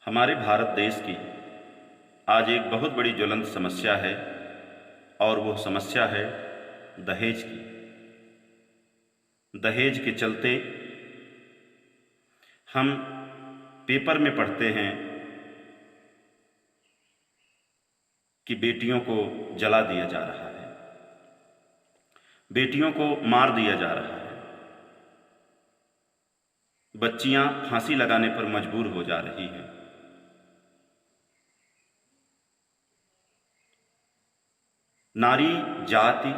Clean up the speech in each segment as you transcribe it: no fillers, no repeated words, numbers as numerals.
हमारे भारत देश की आज एक बहुत बड़ी ज्वलंत समस्या है और वो समस्या है दहेज की। दहेज के चलते हम पेपर में पढ़ते हैं कि बेटियों को जला दिया जा रहा है, बेटियों को मार दिया जा रहा है, बच्चियां फांसी लगाने पर मजबूर हो जा रही हैं। नारी जाति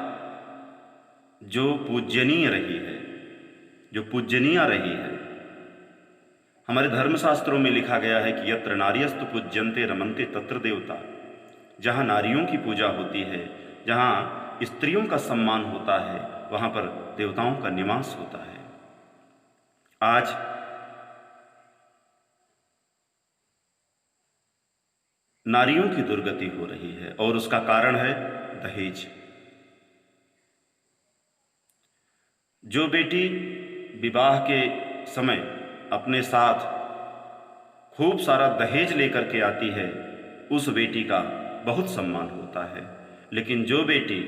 जो पूजनीय रही है, जो पूजनीय रही है, हमारे धर्मशास्त्रों में लिखा गया है कि यत्र नार्यस्तु पूज्यन्ते रमन्ते तत्र देवता। जहाँ नारियों की पूजा होती है, जहाँ स्त्रियों का सम्मान होता है, वहाँ पर देवताओं का निवास होता है। आज नारियों की दुर्गति हो रही है और उसका कारण है दहेज। जो बेटी विवाह के समय अपने साथ खूब सारा दहेज लेकर के आती है, उस बेटी का बहुत सम्मान होता है। लेकिन जो बेटी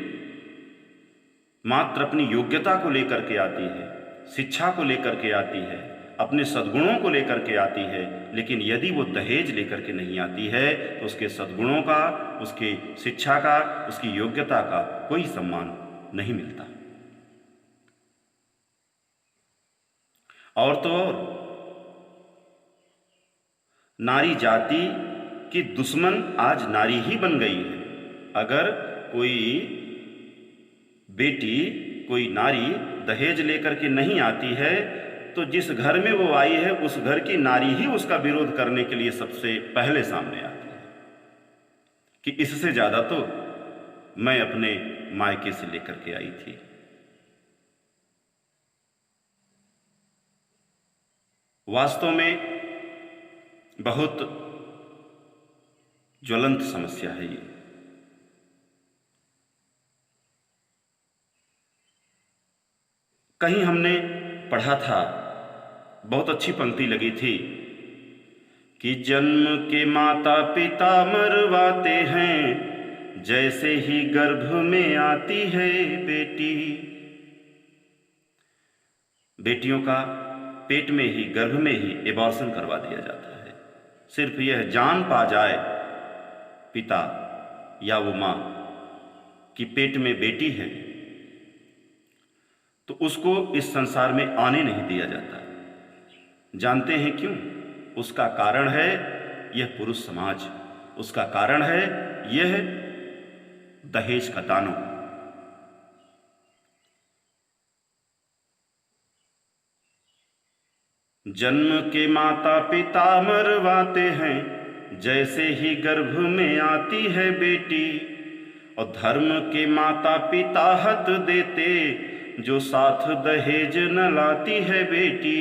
मात्र अपनी योग्यता को लेकर के आती है, शिक्षा को लेकर के आती है, अपने सद्गुणों को लेकर के आती है, लेकिन यदि वो दहेज लेकर के नहीं आती है तो उसके सद्गुणों का, उसकी शिक्षा का, उसकी योग्यता का कोई सम्मान नहीं मिलता। और तो और नारी जाति की दुश्मन आज नारी ही बन गई है। अगर कोई बेटी, कोई नारी दहेज लेकर के नहीं आती है तो जिस घर में वो आई है उस घर की नारी ही उसका विरोध करने के लिए सबसे पहले सामने आती है कि इससे ज्यादा तो मैं अपने मायके से लेकर के आई थी। वास्तव में बहुत ज्वलंत समस्या है ये। कहीं हमने पढ़ा था, बहुत अच्छी पंक्ति लगी थी कि जन्म के माता पिता मरवाते हैं, जैसे ही गर्भ में आती है बेटी। बेटियों का पेट में ही, गर्भ में ही एबॉर्शन करवा दिया जाता है। सिर्फ यह जान पा जाए पिता या वो माँ कि पेट में बेटी है तो उसको इस संसार में आने नहीं दिया जाता। जानते हैं क्यों? उसका कारण है यह पुरुष समाज, उसका कारण है यह दहेज का दानव। जन्म के माता पिता मरवाते हैं, जैसे ही गर्भ में आती है बेटी। और धर्म के माता पिता हत देते, जो साथ दहेज न लाती है बेटी।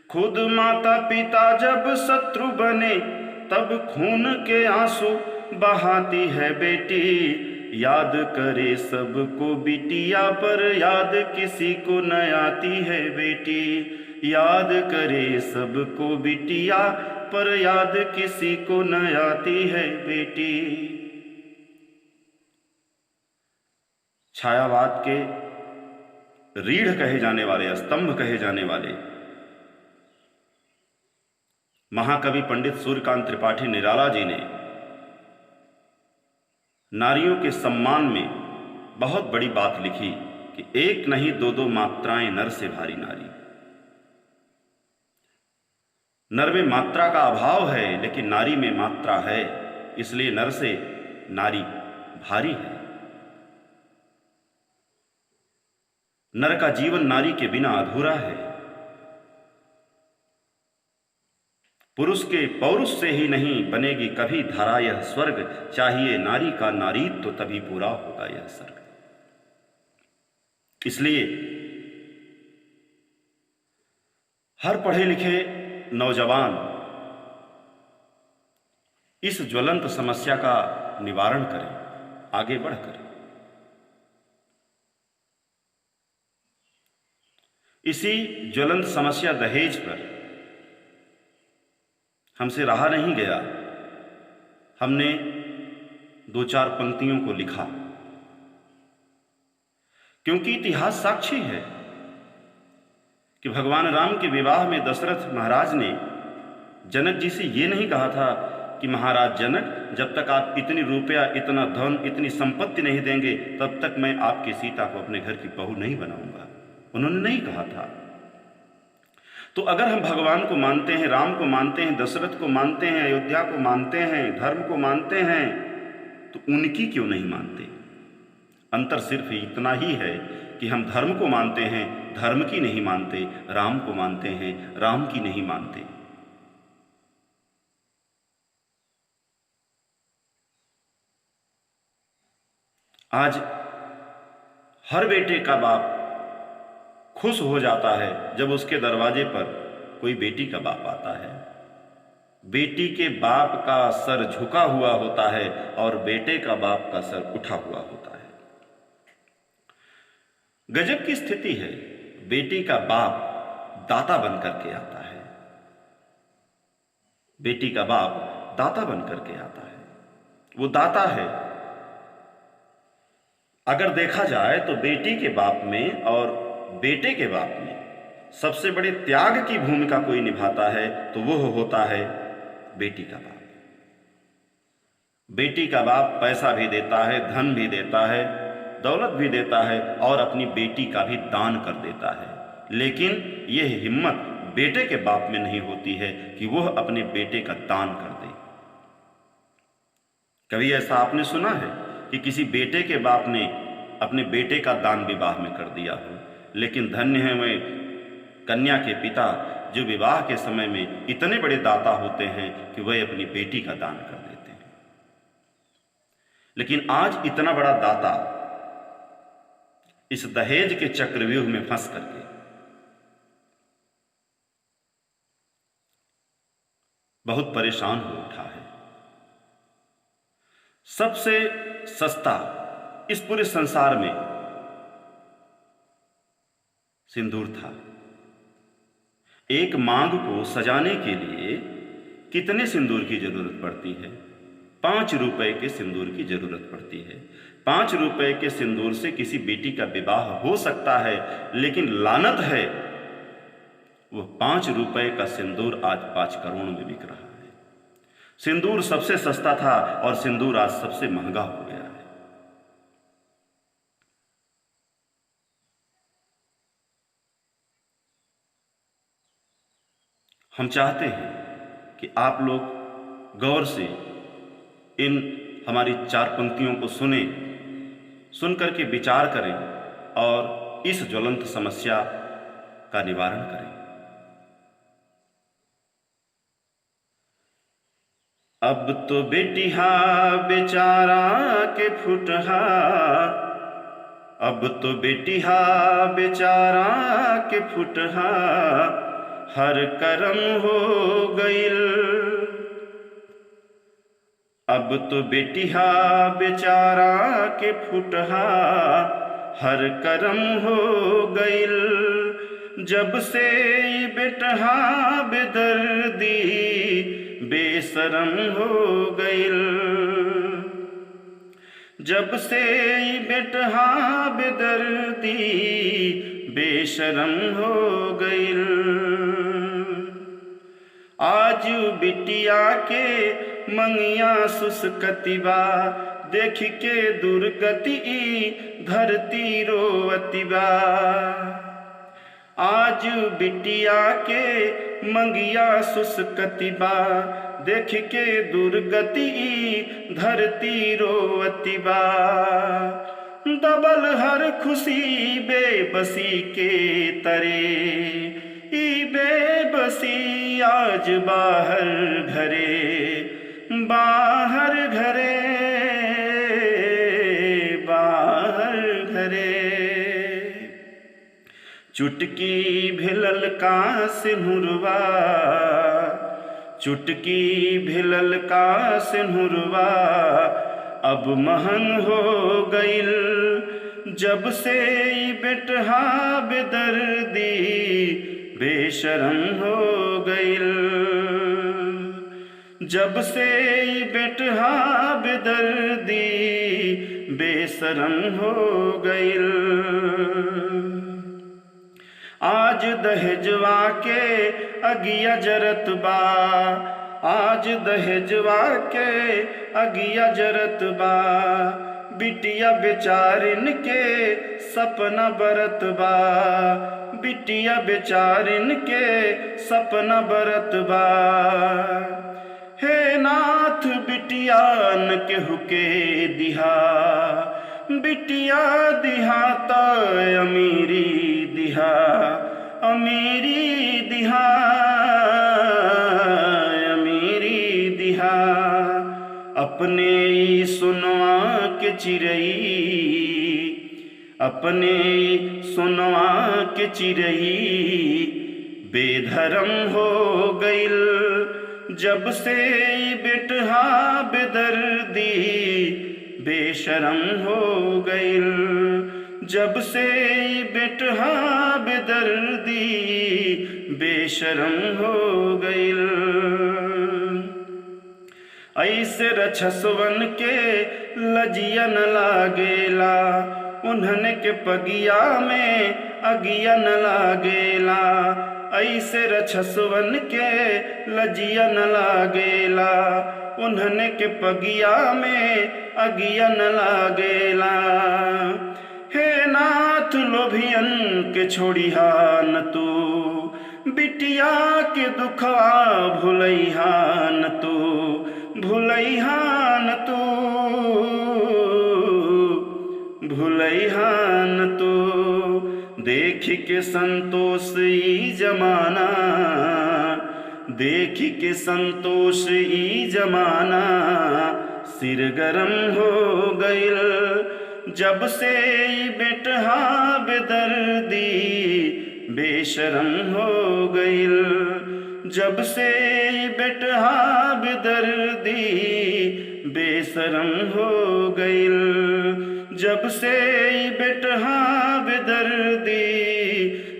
खुद माता पिता जब शत्रु बने, तब खून के आंसू बहाती है बेटी। याद करे सबको बिटिया, पर याद किसी को न आती है बेटी। याद करे सबको बिटिया, पर याद किसी को न आती है बेटी। छायावाद के रीढ़ कहे जाने वाले, स्तंभ कहे जाने वाले महाकवि पंडित सूर्यकांत त्रिपाठी निराला जी ने नारियों के सम्मान में बहुत बड़ी बात लिखी कि एक नहीं दो दो मात्राएं नर से भारी नारी। नर में मात्रा का अभाव है लेकिन नारी में मात्रा है, इसलिए नर से नारी भारी है। नर का जीवन नारी के बिना अधूरा है। पुरुष के पौरुष से ही नहीं बनेगी कभी धरा यह स्वर्ग, चाहिए नारी का नारीत्व तो तभी पूरा होगा यह स्वर्ग। इसलिए हर पढ़े लिखे नौजवान इस ज्वलंत समस्या का निवारण करें, आगे बढ़कर। इसी ज्वलंत समस्या दहेज पर हमसे रहा नहीं गया। हमने 2-4 पंक्तियों को लिखा, क्योंकि इतिहास साक्षी है कि भगवान राम के विवाह में दशरथ महाराज ने जनक जी से ये नहीं कहा था कि महाराज जनक, जब तक आप इतनी रुपया, इतना धन, इतनी संपत्ति नहीं देंगे तब तक मैं आपकी सीता को अपने घर की बहू नहीं बनाऊंगा। उन्होंने नहीं कहा था। तो अगर हम भगवान को मानते हैं, राम को मानते हैं, दशरथ को मानते हैं, अयोध्या को मानते हैं, धर्म को मानते हैं, तो उनकी क्यों नहीं मानते? अंतर सिर्फ इतना ही है कि हम धर्म को मानते हैं, धर्म की नहीं मानते, राम को मानते हैं, राम की नहीं मानते। आज हर बेटे का बाप खुश हो जाता है जब उसके दरवाजे पर कोई बेटी का बाप आता है। बेटी के बाप का सर झुका हुआ होता है और बेटे का बाप का सर उठा हुआ होता है। गजब की स्थिति है। बेटी का बाप दाता बन करके आता है, बेटी का बाप दाता बन करके आता है, वो दाता है। अगर देखा जाए तो बेटी के बाप में और बेटे के बाप में सबसे बड़े त्याग की भूमिका कोई निभाता है तो वो होता है बेटी का बाप। बेटी का बाप पैसा भी देता है, धन भी देता है, दौलत भी देता है और अपनी बेटी का भी दान कर देता है। लेकिन यह हिम्मत बेटे के बाप में नहीं होती है कि वह अपने बेटे का दान कर दे। कभी ऐसा आपने सुना है कि किसी बेटे के बाप ने अपने बेटे का दान विवाह में कर दिया हो? लेकिन धन्य है वे कन्या के पिता जो विवाह के समय में इतने बड़े दाता होते हैं कि वह अपनी बेटी का दान कर देते हैं। लेकिन आज इतना बड़ा दाता इस दहेज के चक्रव्यूह में फंस करके बहुत परेशान हो उठा है। सबसे सस्ता इस पूरे संसार में सिंदूर था। एक मांग को सजाने के लिए कितने सिंदूर की जरूरत पड़ती है? 5 रुपए के सिंदूर की जरूरत पड़ती है। 5 रुपए के सिंदूर से किसी बेटी का विवाह हो सकता है, लेकिन लानत है वो 5 रुपए का सिंदूर आज 5 करोड़ में बिक रहा है। सिंदूर सबसे सस्ता था और सिंदूर आज सबसे महंगा हो गया है। हम चाहते हैं कि आप लोग गौर से इन हमारी 4 पंक्तियों को सुने, सुन करके विचार करें और इस ज्वलंत समस्या का निवारण करें। अब तो बेटिहा बेचारा के फुटहा, अब तो बेटिहा बेचारा के फुटहा, हर करम हो गईल। अब तो बेटिहा बेचारा के फुटहा, हर करम हो गईल। जब से बेटहा बेदर्दी बेशरम हो गईल। जब से बेटहा बेदर्दी बेशरम हो गईल। आज बिटिया के मंगिया सुसकतिबा, देख के दुर्गति धरती रोवतिबा। आज बिटिया के मंगिया सुसकतिबा, देख के दुर्गति धरती रोवतिबा। दबल हर खुशी बेबसी के तरे, ई बेबसी आज बाहर घरे, बाहर घरे, बाहर घरे। चुटकी भिलल का सिंहुरवा, चुटकी भिलल का सिंहुरवा, अब महंग हो गईल। जब से बेटहा बेदर्दी बेशरम हो गईल। जब से बेटहा बेदर्दी बेशरम हो गइल। आज दहेजवा के अगिया जरत बा, आज दहेजवा के अगिया जरत बा, बिटिया बेचारिन के सपना बरत बा, बिटिया बेचारिन के सपना बरत बा। हे नाथ बिटिया न केहू के दिहा, बिटिया दिहा त अमीरी दिहा, अमीरी दिहा, अमीरी दिहा। अपने ही सुनवा के चिरई, अपने ही सुनवा के चिरई बेधर्म हो गइल। जब से बेटहा बेदर्दी बेशरम हो गइल, जब से बेटहा बेदर्दी बेशरम हो गइल। ऐसे रछसवन के लजिया न लागेला, उन्हन के पगिया में अगिया न लागेला। ऐसे रछसवन के लजिया न लागेला, उन्हन के पगिया में अगिया न लागेला। हे नाथ लोभियन के छोड़िहा न तू, बिटिया के दुखवा भुलैहा न तू, भुलैहा न तू, भुलैहा न तू। देख के संतोष ई जमाना, देख के संतोष ई जमाना सिर गरम हो गइल। जब से बेटहा बेदर्दी बेशरम हो गइल, जब से बेटहा बेदर्दी बेशरम हो गइल, जब से बेटहा बेदर्दी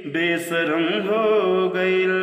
बेशरम हो गइल।